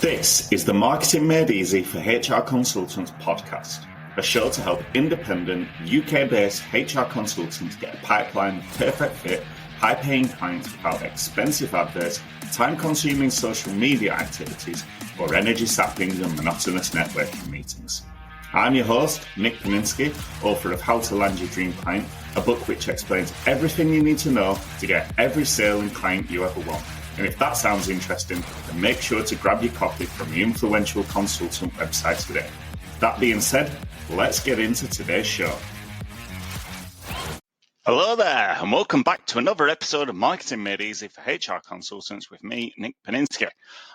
This is the Marketing Made Easy for HR Consultants podcast, a show to help independent UK-based HR consultants get a pipeline of perfect fit, high-paying clients without expensive adverts, time-consuming social media activities, or energy-sapping and monotonous networking meetings. I'm your host, Nick Paninsky, author of How to Land Your Dream Client, a book which explains everything you need to know to get every sale and client you ever want. And if that sounds interesting, then make sure to grab your copy from the influential consultant website today. That being said, let's get into today's show. Hello there, and welcome back to another episode of Marketing Made Easy for HR Consultants with me, Nick Paninsky.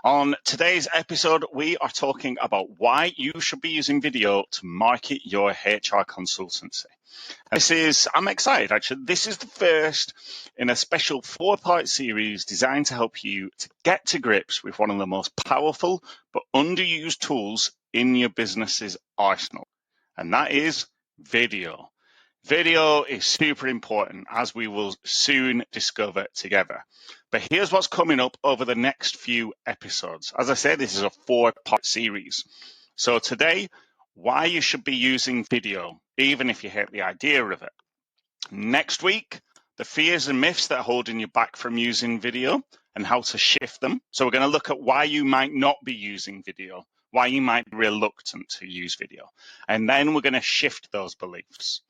On today's episode, we are talking about why you should be using video to market your HR consultancy. I'm excited actually. This is the first in a special 4-part series designed to help you to get to grips with one of the most powerful but underused tools in your business's arsenal, and that is video. Video is super important, as we will soon discover together. But here's what's coming up over the next few episodes. As I said, this is a 4-part series. So today, why you should be using video, even if you hate the idea of it. Next week, the fears and myths that are holding you back from using video and how to shift them. So we're going to look at why you might not be using video, why you might be reluctant to use video. And then we're going to shift those beliefs.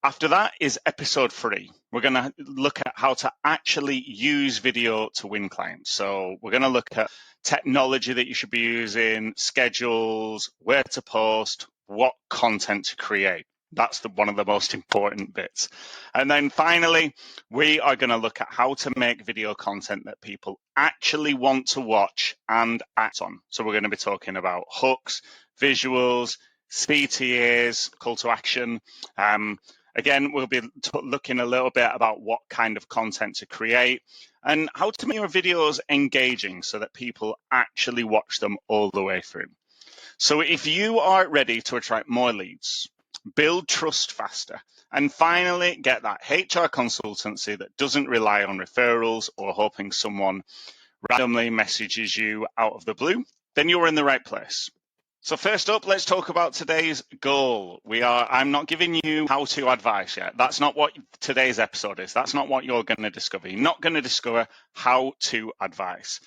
After that is episode 3. We're going to look at how to actually use video to win clients. So we're going to look at technology that you should be using, schedules, where to post, what content to create. That's one of the most important bits. And then finally, we are going to look at how to make video content that people actually want to watch and act on. So we're going to be talking about hooks, visuals, CTAs, call to action. Again, we'll be looking a little bit about what kind of content to create and how to make your videos engaging so that people actually watch them all the way through. So if you are ready to attract more leads, build trust faster, and finally get that HR consultancy that doesn't rely on referrals or hoping someone randomly messages you out of the blue, then you're in the right place. So first up, let's talk about today's goal. I'm not giving you how-to advice yet. That's not what today's episode is. That's not what you're going to discover. You're not going to discover how-to advice.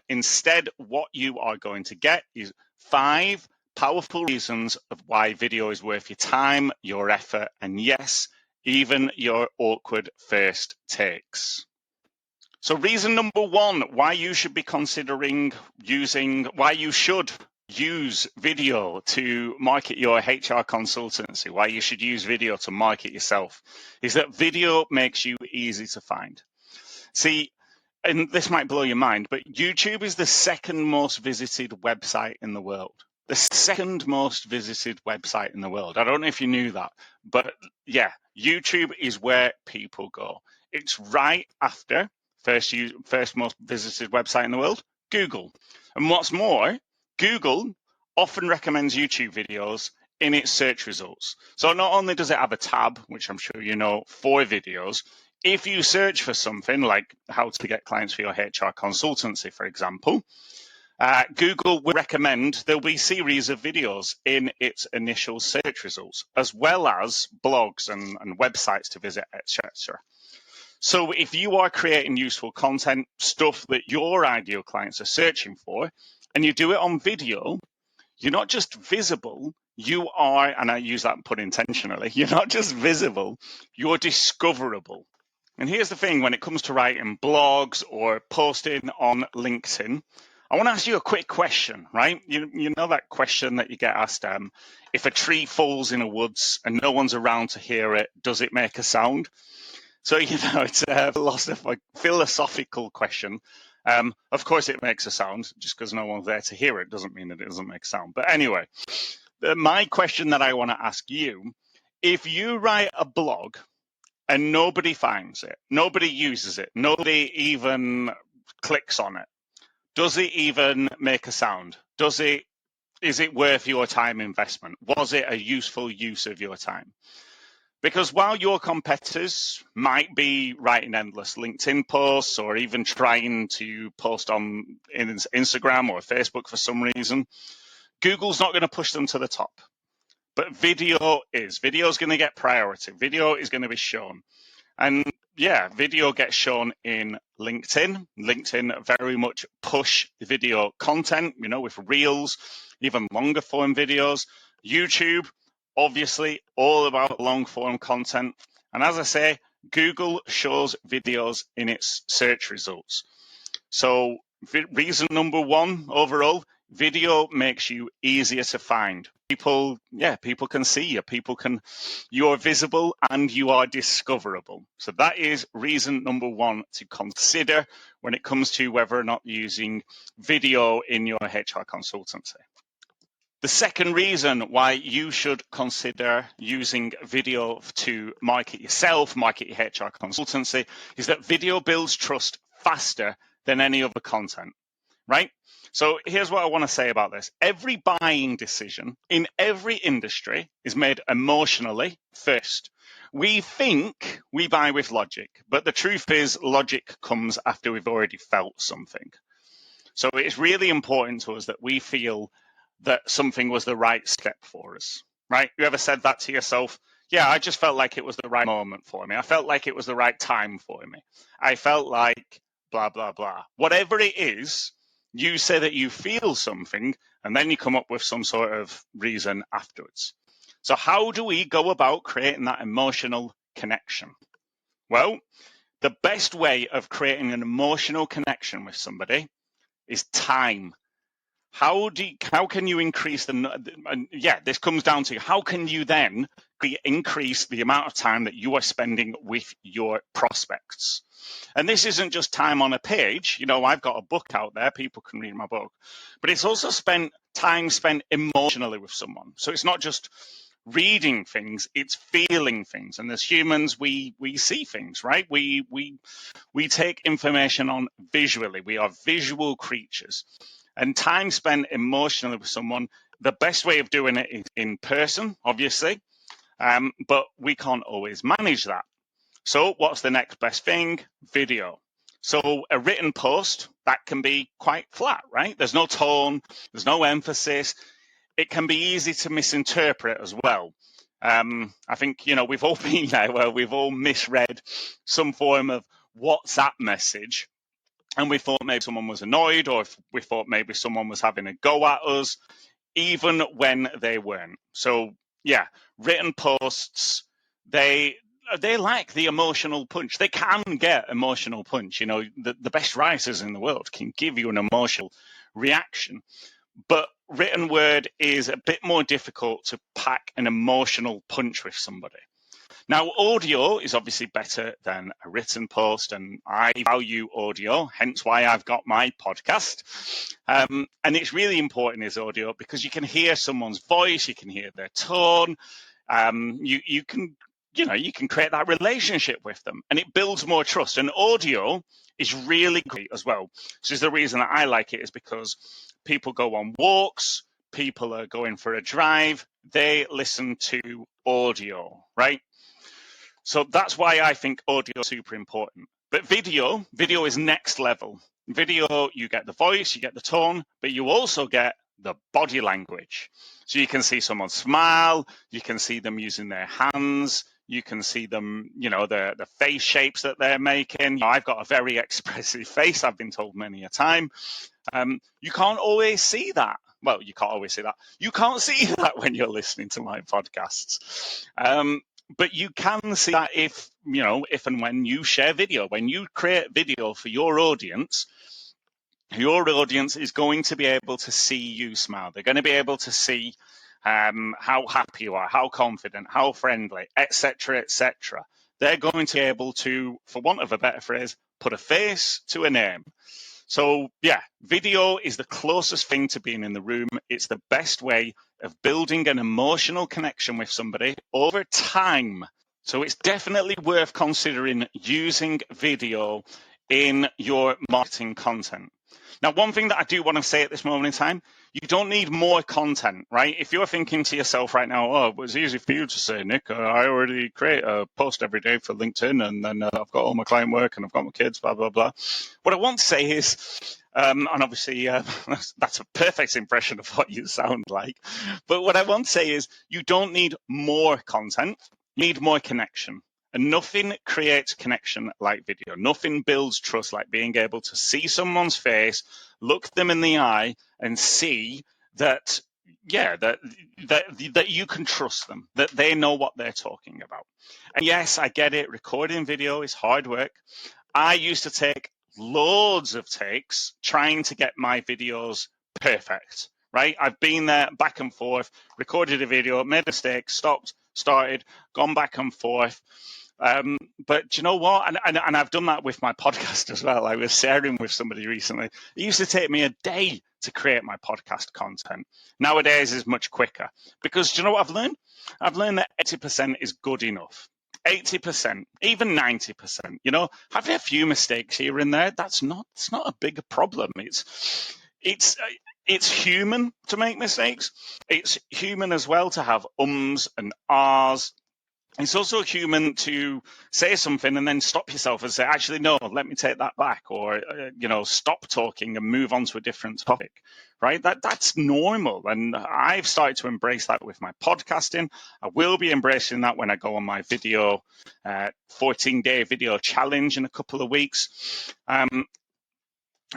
Instead, what you are going to get is 5 powerful reasons of why video is worth your time, your effort, and yes, even your awkward first takes. So reason number 1, why you should be considering why you should use video to market your HR consultancy, why you should use video to market yourself, is that video makes you easy to find. See, and this might blow your mind, but YouTube is the second most visited website in the world. The second most visited website in the world. I don't know if you knew that, but yeah, YouTube is where people go. It's right after first most visited website in the world, Google. And what's more, Google often recommends YouTube videos in its search results. So not only does it have a tab, which I'm sure you know, for videos, if you search for something like how to get clients for your HR consultancy, for example, Google will recommend there'll be a series of videos in its initial search results, as well as blogs and websites to visit, etc. So if you are creating useful content, stuff that your ideal clients are searching for, and you do it on video, you're not just visible, you are, and I use that pun intentionally, you're not just visible, you're discoverable. And here's the thing, when it comes to writing blogs or posting on LinkedIn, I want to ask you a quick question, right? You know that question that you get asked, if a tree falls in a woods and no one's around to hear it, does it make a sound? So, it's a philosophical question. Of course, it makes a sound. Just because no one's there to hear it doesn't mean that it doesn't make sound. But anyway, my question that I want to ask you, if you write a blog and nobody finds it, nobody uses it, nobody even clicks on it, does it even make a sound? Is it worth your time investment? Was it a useful use of your time? Because while your competitors might be writing endless LinkedIn posts or even trying to post on Instagram or Facebook for some reason, Google's not going to push them to the top. But video is. Video is going to get priority. Video is going to be shown. And yeah, video gets shown in LinkedIn. LinkedIn very much push the video content, with reels, even longer form videos. YouTube, obviously, all about long form content. And as I say, Google shows videos in its search results. So reason number one overall, video makes you easier to find. People can see you. You are visible and you are discoverable. So that is reason number one to consider when it comes to whether or not using video in your HR consultancy. The second reason why you should consider using video to market yourself, market your HR consultancy, is that video builds trust faster than any other content, right? So here's what I want to say about this. Every buying decision in every industry is made emotionally first. We think we buy with logic, but the truth is logic comes after we've already felt something. So it's really important to us that we feel that something was the right step for us, right? You ever said that to yourself? Yeah, I just felt like it was the right moment for me. I felt like it was the right time for me. I felt like blah, blah, blah. Whatever it is, you say that you feel something, and then you come up with some sort of reason afterwards. So how do we go about creating that emotional connection? Well, the best way of creating an emotional connection with somebody is time. How can you increase this comes down to how can you then increase the amount of time that you are spending with your prospects? And this isn't just time on a page. I've got a book out there. People can read my book. But it's also time spent emotionally with someone. So it's not just reading things, it's feeling things. And as humans, we see things, right? We take information on visually. We are visual creatures. And time spent emotionally with someone, the best way of doing it is in person, obviously, but we can't always manage that. So what's the next best thing? Video. So a written post, that can be quite flat, right? There's no tone, there's no emphasis. It can be easy to misinterpret as well. I think, we've all been there where we've all misread some form of WhatsApp message. And we thought maybe someone was annoyed, or if we thought maybe someone was having a go at us, even when they weren't. So yeah, written posts, they lack the emotional punch. They can get emotional punch. The best writers in the world can give you an emotional reaction. But written word is a bit more difficult to pack an emotional punch with somebody. Now, audio is obviously better than a written post, and I value audio, hence why I've got my podcast. And it's really important is audio because you can hear someone's voice, you can hear their tone, you can create that relationship with them, and it builds more trust. And audio is really great as well. This is the reason that I like it, is because people go on walks, people are going for a drive, they listen to audio, right? So that's why I think audio is super important. But video is next level. Video, you get the voice, you get the tone, but you also get the body language. So you can see someone smile, you can see them using their hands, you can see them, the face shapes that they're making. I've got a very expressive face, I've been told many a time. You can't always see that. Well, you can't always see that. You can't see that when you're listening to my podcasts. But you can see that if and when you share video, when you create video for your audience is going to be able to see you smile. They're going to be able to see how happy you are, how confident, how friendly, etc., etc. They're going to be able to, for want of a better phrase, put a face to a name. So yeah, video is the closest thing to being in the room. It's the best way of building an emotional connection with somebody over time. So it's definitely worth considering using video in your marketing content. Now, one thing that I do want to say at this moment in time, you don't need more content, right? If you're thinking to yourself right now, oh, it was easy for you to say, Nick, I already create a post every day for LinkedIn, and then I've got all my client work and I've got my kids, blah, blah, blah. What I want to say is, and obviously that's a perfect impression of what you sound like, but what I want to say is you don't need more content, you need more connection. And nothing creates connection like video. Nothing builds trust like being able to see someone's face, look them in the eye, and see that, that you can trust them, that they know what they're talking about. And yes, I get it. Recording video is hard work. I used to take loads of takes trying to get my videos perfect, right? I've been there back and forth, recorded a video, made a mistake, stopped, started, gone back and forth. But do you know what? And I've done that with my podcast as well. I was sharing with somebody recently. It used to take me a day to create my podcast content. Nowadays is much quicker because do you know what I've learned? I've learned that 80% is good enough. 80%, even 90%, having a few mistakes here and there, it's not a big problem. It's human to make mistakes. It's human as well to have ums and ahs. It's also human to say something and then stop yourself and say, actually, no, let me take that back, or, stop talking and move on to a different topic, right? That's normal. And I've started to embrace that with my podcasting. I will be embracing that when I go on my 14-day video challenge in a couple of weeks.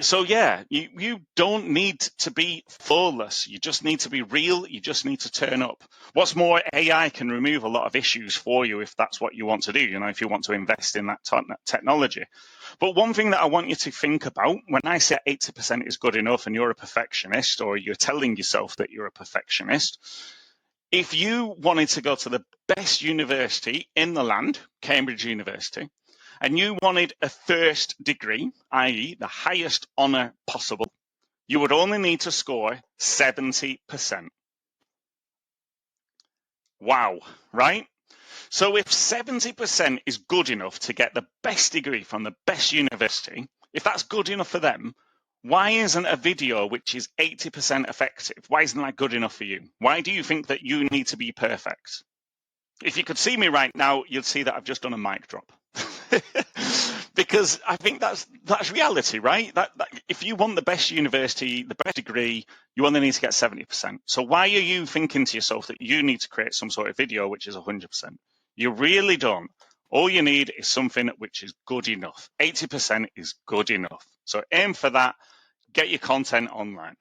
So yeah, you don't need to be flawless. You just need to be real. You just need to turn up. What's more, AI can remove a lot of issues for you if that's what you want to do, if you want to invest in that technology. But one thing that I want you to think about, when I say 80% is good enough and you're a perfectionist, or you're telling yourself that you're a perfectionist, if you wanted to go to the best university in the land, Cambridge University, and you wanted a first degree, i.e. the highest honour possible, you would only need to score 70%. Wow, right? So if 70% is good enough to get the best degree from the best university, if that's good enough for them, why isn't a video which is 80% effective? Why isn't that good enough for you? Why do you think that you need to be perfect? If you could see me right now, you'd see that I've just done a mic drop. Because I think that's reality, right? That if you want the best university, the best degree, you only need to get 70%. So why are you thinking to yourself that you need to create some sort of video which is 100%? You really don't. All you need is something which is good enough. 80% is good enough. So aim for that. Get your content online.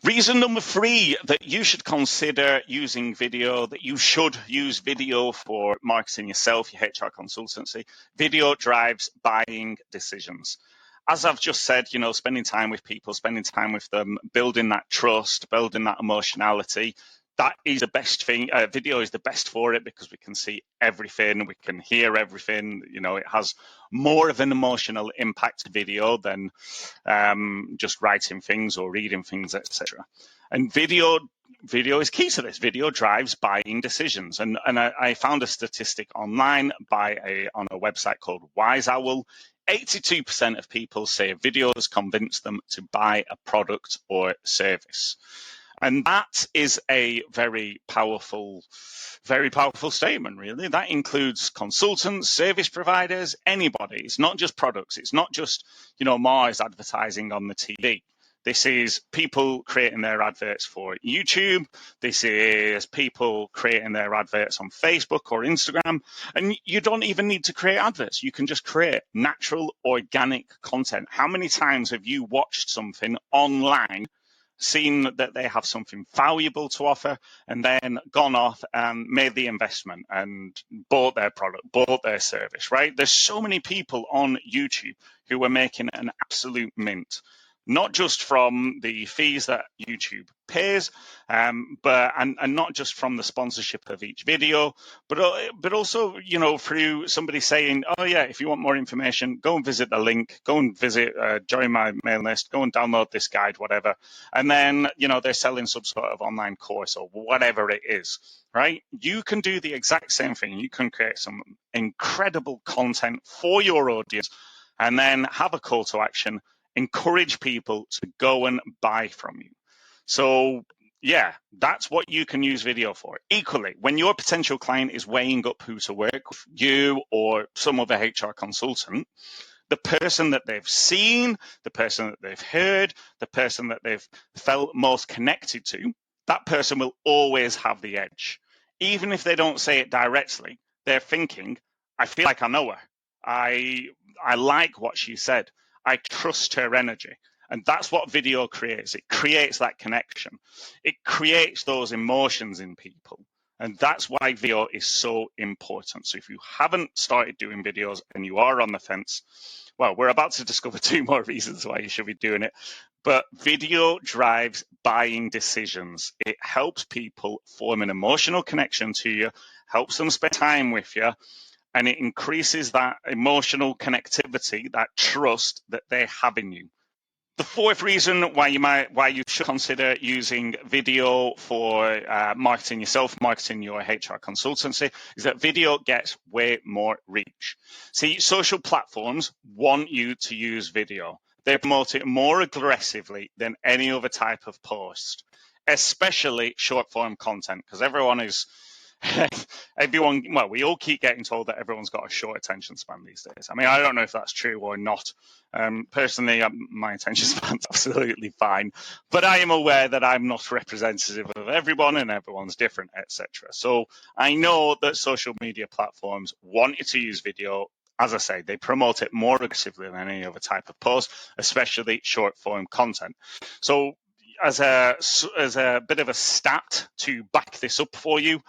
Reason number 3 that you should consider using video, that you should use video for marketing yourself, your HR consultancy. Video drives buying decisions. As I've just said, spending time with people, spending time with them, building that trust, building that emotionality. That is the best thing. Video is the best for it because we can see everything, we can hear everything. It has more of an emotional impact to video than just writing things or reading things, etc. And video is key to this. Video drives buying decisions. And I found a statistic online on a website called Wise Owl. 82% of people say video has convinced them to buy a product or service. And that is a very powerful statement, really. That includes consultants, service providers, anybody. It's not just products. It's not just, Mars advertising on the TV. This is people creating their adverts for YouTube. This is people creating their adverts on Facebook or Instagram. And you don't even need to create adverts. You can just create natural, organic content. How many times have you watched something online, seen that they have something valuable to offer, and then gone off and made the investment and bought their product, bought their service, right? There's so many people on YouTube who are making an absolute mint, not just from the fees that YouTube pays, but not just from the sponsorship of each video, but also, through somebody saying, oh yeah, if you want more information, go and visit the link, go and visit, join my mail list, go and download this guide, whatever. And then, they're selling some sort of online course or whatever it is, right? You can do the exact same thing. You can create some incredible content for your audience and then have a call to action, encourage people to go and buy from you. So yeah, that's what you can use video for. Equally, when your potential client is weighing up who to work with, you or some other HR consultant, the person that they've seen, the person that they've heard, the person that they've felt most connected to, that person will always have the edge. Even if they don't say it directly, they're thinking, I feel like I know her. I like what she said. I trust her energy. And that's what video creates. It creates that connection. It creates those emotions in people. And that's why video is so important. So if you haven't started doing videos and you are on the fence, well, we're about to discover 2 more reasons why you should be doing it. But video drives buying decisions. It helps people form an emotional connection to you, helps them spend time with you, and it increases that emotional connectivity, that trust that they have in you. The 4th reason why you should consider using video for marketing yourself, marketing your HR consultancy, is that video gets way more reach. See, social platforms want you to use video. They promote it more aggressively than any other type of post, especially short form content, because we all keep getting told that everyone's got a short attention span these days. I mean, I don't know if that's true or not. Personally, my attention span's absolutely fine, but I am aware that I'm not representative of everyone and everyone's different, etc. So I know that social media platforms want you to use video. As I say, they promote it more aggressively than any other type of post, especially short form content. So as a bit of a stat to back this up for you,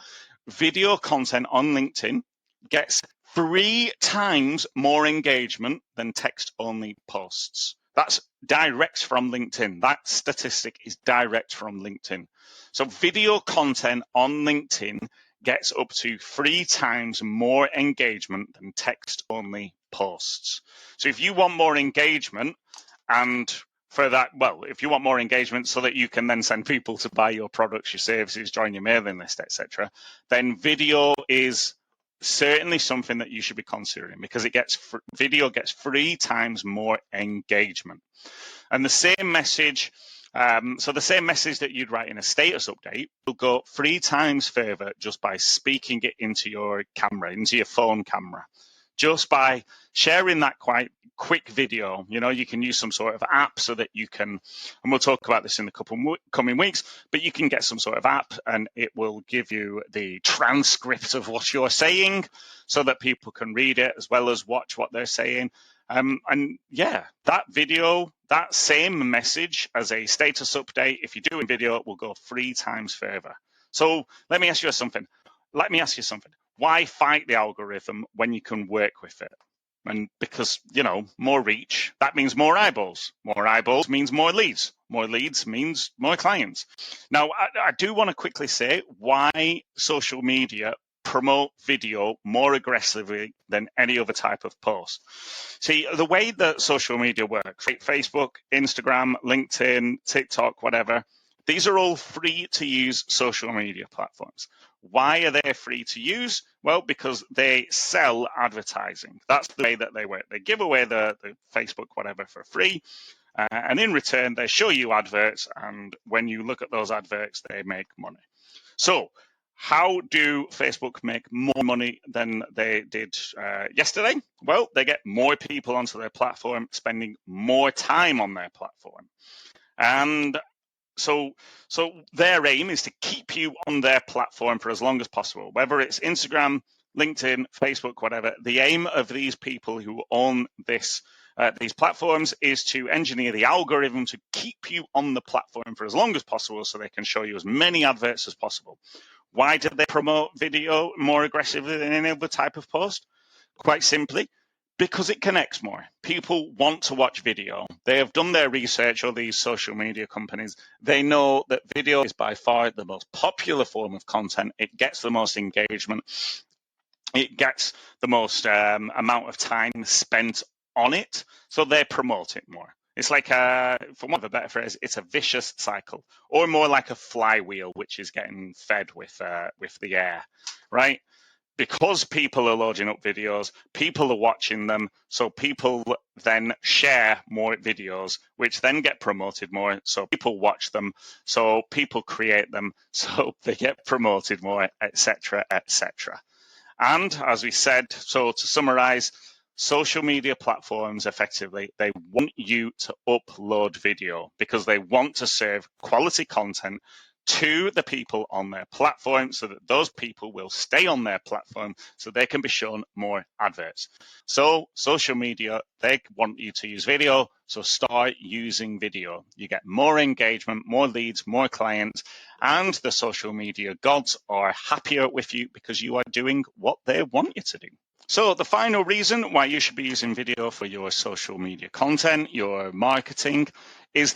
video content on LinkedIn gets 3 times more engagement than text-only posts. That's direct from LinkedIn. That statistic is direct from LinkedIn. So video content on LinkedIn gets up to 3 times more engagement than text-only posts. So if you want more engagement, and for that, well, if you want more engagement so that you can then send people to buy your products, your services, join your mailing list, etc., then video is certainly something that you should be considering, because video gets 3 times more engagement. And the same message, the same message that you'd write in a status update will go 3 times further just by speaking it into your camera, into your phone camera. Just by sharing that quite quick video, you can use some sort of app so that you can, and we'll talk about this in the coming weeks, but you can get some sort of app and it will give you the transcript of what you're saying so that people can read it as well as watch what they're saying. And yeah, that video, that same message as a status update, if you do a video, it will go 3 times further. So let me ask you something. Why fight the algorithm when you can work with it? And because, more reach, that means more eyeballs. More eyeballs means more leads. More leads means more clients. Now, I do want to quickly say why social media promote video more aggressively than any other type of post. See, the way that social media works, like Facebook, Instagram, LinkedIn, TikTok, whatever, these are all free to use social media platforms. Why are they free to use? Well, because they sell advertising. That's the way that they work. They give away the Facebook whatever for free. And in return, they show you adverts. And when you look at those adverts, they make money. So how do Facebook make more money than they did yesterday? Well, they get more people onto their platform, spending more time on their platform. And so their aim is to keep you on their platform for as long as possible, whether it's Instagram, LinkedIn, Facebook, whatever. The aim of these people who own these platforms is to engineer the algorithm to keep you on the platform for as long as possible so they can show you as many adverts as possible. Why do they promote video more aggressively than any other type of post? Quite simply, because it connects more. People want to watch video. They have done their research, or these social media companies. They know that video is by far the most popular form of content. It gets the most engagement. It gets the most amount of time spent on it. So they promote it more. It's like, for want of a better phrase, it's a vicious cycle, or more like a flywheel, which is getting fed with the air, right? because people are loading up videos, people are watching them, so people then share more videos, which then get promoted more, so people watch them, so people create them, so they get promoted more, etc., etc. And as we said, so to summarize, social media platforms effectively, they want you to upload video because they want to serve quality content to the people on their platform so that those people will stay on their platform so they can be shown more adverts. So social media, they want you to use video, so start using video. You get more engagement, more leads, more clients, and the social media gods are happier with you because you are doing what they want you to do. So the final reason why you should be using video for your social media content, your marketing, is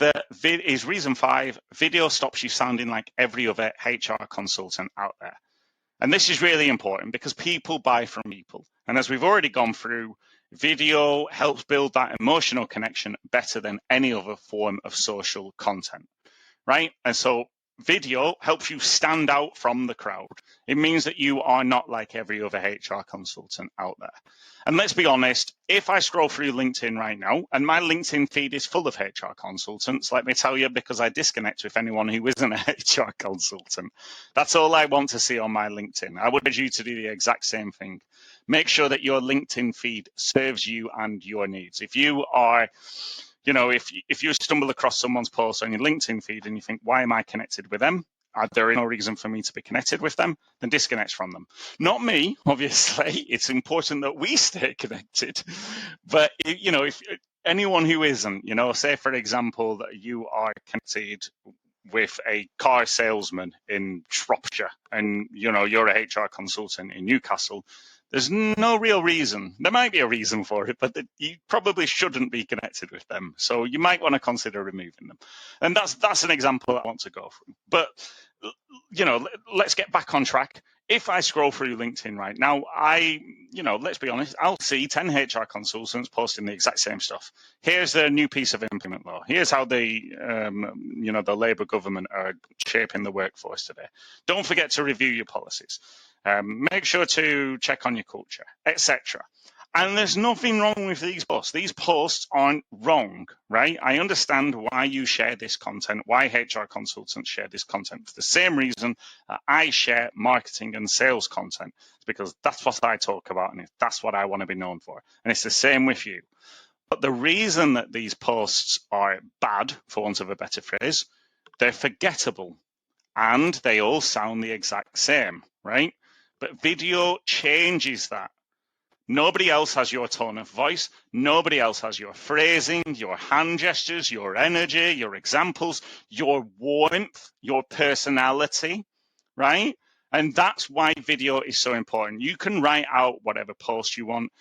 reason 5, video stops you sounding like every other HR consultant out there. And this is really important because people buy from people. And as we've already gone through, video helps build that emotional connection better than any other form of social content, right? And so video helps you stand out from the crowd. It means that you are not like every other HR consultant out there. And let's be honest, if I scroll through LinkedIn right now, and my LinkedIn feed is full of HR consultants, let me tell you, because I disconnect with anyone who isn't a HR consultant. That's all I want to see on my LinkedIn. I would urge you to do the exact same thing. Make sure that your LinkedIn feed serves you and your needs. If you are if you stumble across someone's post on your LinkedIn feed and you think, why am I connected with them? There is no reason for me to be connected with them, then disconnect from them. Not me, obviously. It's important that we stay connected. But, if anyone who isn't, say, for example, that you are connected with a car salesman in Shropshire and, you're a HR consultant in Newcastle, there's no real reason. There might be a reason for it, but you probably shouldn't be connected with them. So you might want to consider removing them. And that's an example I want to go through. But, let's get back on track. If I scroll through LinkedIn right now, let's be honest, I'll see 10 HR consultants posting the exact same stuff. Here's the new piece of employment law. Here's how the Labour government are shaping the workforce today. Don't forget to review your policies. Make sure to check on your culture, etc. And there's nothing wrong with these posts. These posts aren't wrong, right? I understand why you share this content, why HR consultants share this content. For the same reason that I share marketing and sales content. It's because that's what I talk about and that's what I want to be known for. And it's the same with you. But the reason that these posts are bad, for want of a better phrase, they're forgettable and they all sound the exact same, right? But video changes that. Nobody else has your tone of voice. Nobody else has your phrasing, your hand gestures, your energy, your examples, your warmth, your personality, right? And that's why video is so important. You can write out whatever post you want,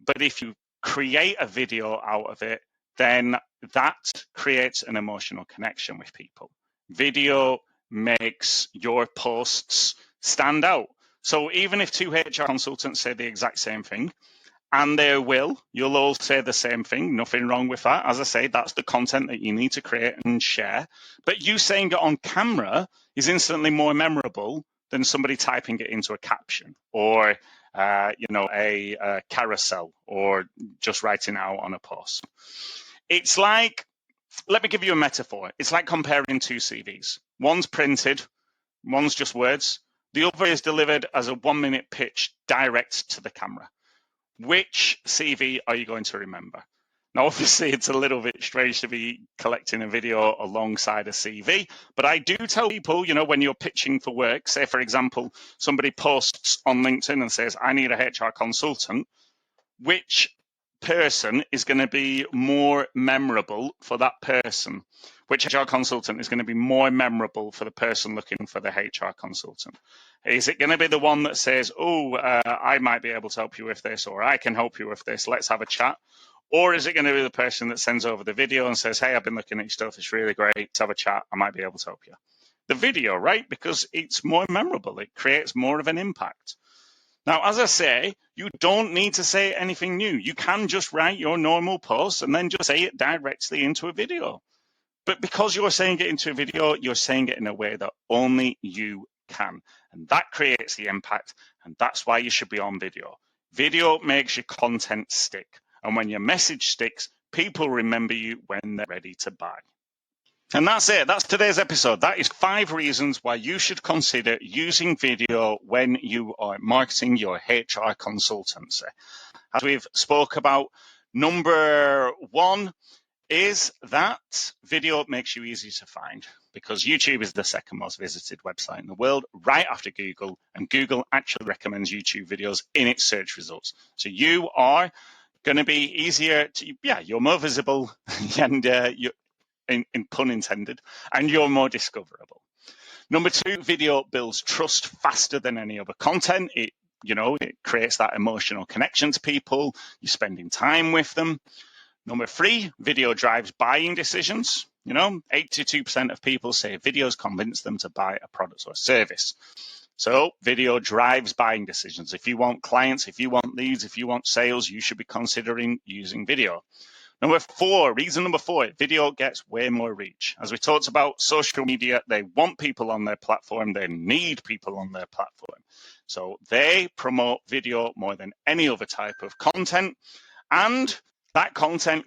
but if you create a video out of it, then that creates an emotional connection with people. Video makes your posts stand out. So even if 2 HR consultants say the exact same thing, and you'll all say the same thing, nothing wrong with that. As I say, that's the content that you need to create and share. But you saying it on camera is instantly more memorable than somebody typing it into a caption or a carousel or just writing out on a post. It's like, let me give you a metaphor. It's like comparing 2 CVs. One's printed, one's just words. The other is delivered as a 1-minute pitch direct to the camera. Which CV are you going to remember? Now, obviously, it's a little bit strange to be collecting a video alongside a CV, but I do tell people, when you're pitching for work, say, for example, somebody posts on LinkedIn and says, I need a HR consultant, which person is going to be more memorable for that person? Which HR consultant is going to be more memorable for the person looking for the HR consultant? Is it going to be the one that says, I might be able to help you with this, or I can help you with this, let's have a chat? Or is it going to be the person that sends over the video and says, hey, I've been looking at your stuff, it's really great, let's have a chat, I might be able to help you? The video, right? Because it's more memorable, it creates more of an impact. Now, as I say, you don't need to say anything new. You can just write your normal post and then just say it directly into a video. But because you're saying it into a video, you're saying it in a way that only you can. And that creates the impact. And that's why you should be on video. Video makes your content stick. And when your message sticks, people remember you when they're ready to buy. And that's it. That's today's episode. That is 5 reasons why you should consider using video when you are marketing your HR consultancy. As we've spoke about, number 1 is that video makes you easy to find, because YouTube is the second most visited website in the world, right after Google, and Google actually recommends YouTube videos in its search results. So you are going to be easier to, you're more visible and you're, in pun intended, and you're more discoverable. Number 2, video builds trust faster than any other content. It creates that emotional connection to people. You're spending time with them. Number 3, video drives buying decisions. 82% of people say videos convince them to buy a product or service. So video drives buying decisions. If you want clients, if you want leads, if you want sales, you should be considering using video. Reason number 4, video gets way more reach. As we talked about, social media, they want people on their platform. They need people on their platform. So they promote video more than any other type of content. And that content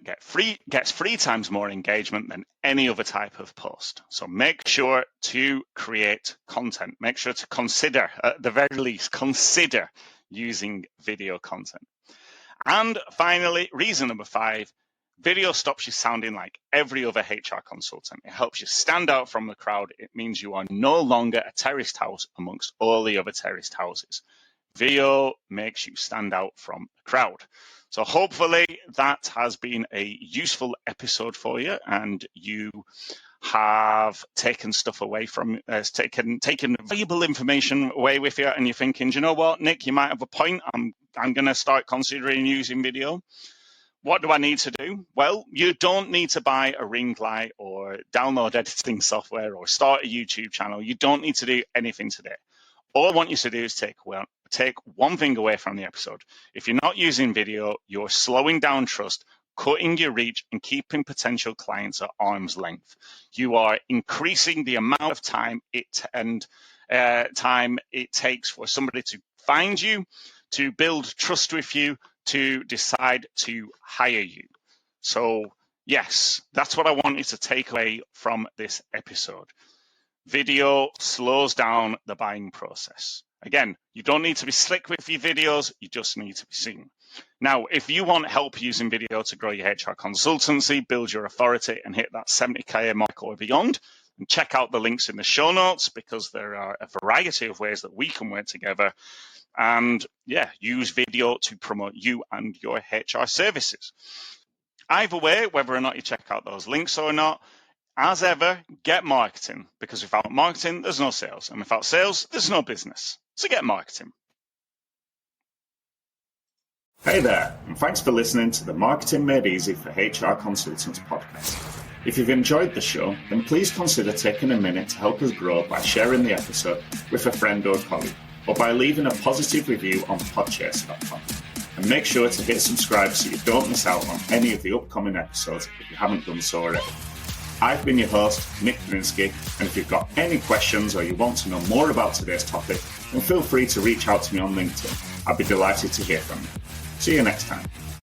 gets 3 times more engagement than any other type of post. So make sure to create content. Make sure to consider, at the very least, consider using video content. And finally, reason number 5, video stops you sounding like every other HR consultant. It helps you stand out from the crowd. It means you are no longer a terraced house amongst all the other terraced houses. Video makes you stand out from the crowd. So hopefully that has been a useful episode for you, and you have taken stuff away from taken valuable information away with you, and you're thinking, you know what, Nick, you might have a point. I'm going to start considering using video. What do I need to do? Well, you don't need to buy a ring light or download editing software or start a YouTube channel. You don't need to do anything today. All I want you to do is take one thing away from the episode. If you're not using video, you're slowing down trust, cutting your reach, and keeping potential clients at arm's length. You are increasing the amount of time it takes for somebody to find you, to build trust with you, to decide to hire you. So yes, that's what I want you to take away from this episode. Video slows down the buying process. Again, you don't need to be slick with your videos, you just need to be seen. Now, if you want help using video to grow your HR consultancy, build your authority, and hit that 70K mark or beyond, and check out the links in the show notes, because there are a variety of ways that we can work together and use video to promote you and your HR services. Either way, whether or not you check out those links or not, as ever, get marketing, because without marketing, there's no sales. And without sales, there's no business. So get marketing. Hey there, and thanks for listening to the Marketing Made Easy for HR Consultants podcast. If you've enjoyed the show, then please consider taking a minute to help us grow by sharing the episode with a friend or colleague, or by leaving a positive review on podchase.com. And make sure to hit subscribe so you don't miss out on any of the upcoming episodes if you haven't done so already. I've been your host, Nick Paninsky, and if you've got any questions or you want to know more about today's topic, then feel free to reach out to me on LinkedIn. I'd be delighted to hear from you. See you next time.